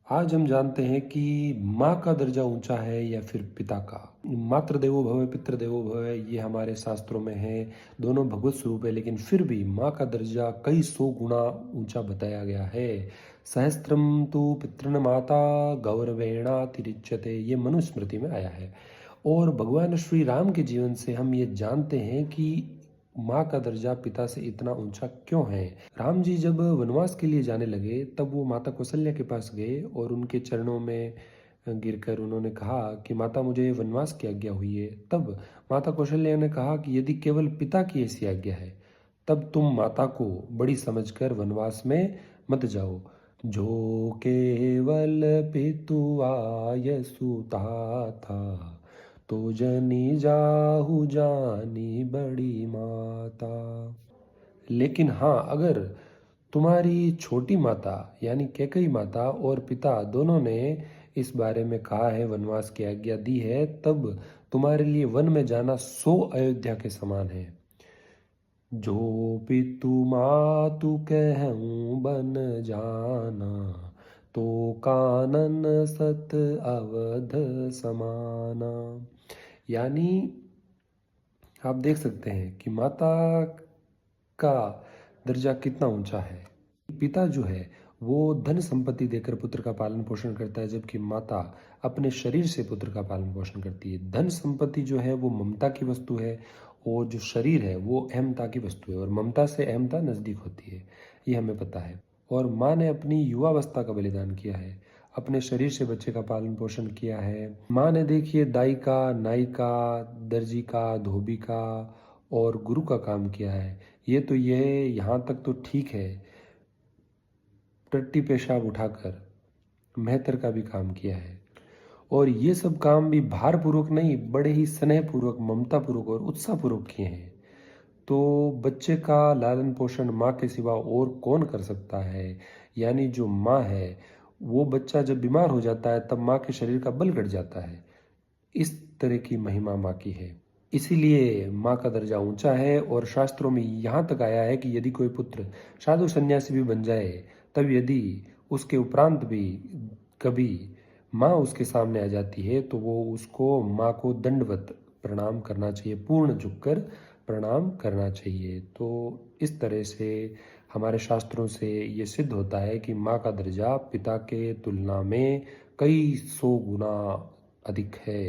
आज हम जानते हैं कि माँ का दर्जा ऊंचा है या फिर पिता का। मातृदेवो भव पितृदेवो भव ये हमारे शास्त्रों में है। दोनों भगवत स्वरूप है, लेकिन फिर भी माँ का दर्जा कई सौ गुना ऊंचा बताया गया है। सहस्त्रम तु पितृन माता गौरवेणा तिरिच्यते, ये मनुस्मृति में आया है। और भगवान श्री राम के जीवन से हम ये जानते हैं कि माँ का दर्जा पिता से इतना ऊंचा क्यों है। राम जी जब वनवास के लिए जाने लगे तब वो माता कौशल्या के पास गए और उनके चरणों में गिरकर उन्होंने कहा कि माता मुझे वनवास की आज्ञा हुई है। तब माता कौशल्या ने कहा कि यदि केवल पिता की ऐसी आज्ञा है तब तुम माता को बड़ी समझकर वनवास में मत जाओ। जो केवल पितुआय सुता था, तो जनी जाहु जानी बड़ी माता। लेकिन हाँ, अगर तुम्हारी छोटी माता यानी कैकई माता और पिता दोनों ने इस बारे में कहा है, वनवास की आज्ञा दी है, तब तुम्हारे लिए वन में जाना 100 अयोध्या के समान है। जो पितु मातु कहूँ बन जाना, तो कानन सत अवध समाना। यानी आप देख सकते हैं कि माता का दर्जा कितना ऊंचा है। पिता जो है वो धन संपत्ति देकर पुत्र का पालन पोषण करता है, जबकि माता अपने शरीर से पुत्र का पालन पोषण करती है। धन संपत्ति जो है वो ममता की वस्तु है, और जो शरीर है वो अहमता की वस्तु है, और ममता से अहमता नजदीक होती है, ये हमें पता है। और माँ ने अपनी युवावस्था का बलिदान किया है, अपने शरीर से बच्चे का पालन पोषण किया है। माँ ने देखिए दाई का, नाई का, दर्जी का, धोबी का और गुरु का काम किया है। ये यहाँ तक तो ठीक है, टट्टी पेशाब उठाकर मेहतर का भी काम किया है। और ये सब काम भी भारपूर्वक नहीं, बड़े ही स्नेहपूर्वक, ममतापूर्वक और उत्साहपूर्वक किए हैं। तो बच्चे का लालन पोषण माँ के सिवा और कौन कर सकता है। यानी जो माँ है, वो बच्चा जब बीमार हो जाता है तब माँ के शरीर का बल घट जाता है। इस तरह की महिमा माँ की है, इसीलिए माँ का दर्जा ऊंचा है। और शास्त्रों में यहाँ तक आया है कि यदि कोई पुत्र साधु संन्यासी भी बन जाए, तब यदि उसके उपरांत भी कभी माँ उसके सामने आ जाती है तो वो उसको, माँ को दंडवत प्रणाम करना चाहिए, पूर्ण झुककर प्रणाम करना चाहिए। तो इस तरह से हमारे शास्त्रों से ये सिद्ध होता है कि माँ का दर्जा पिता के तुलना में कई सौ गुना अधिक है।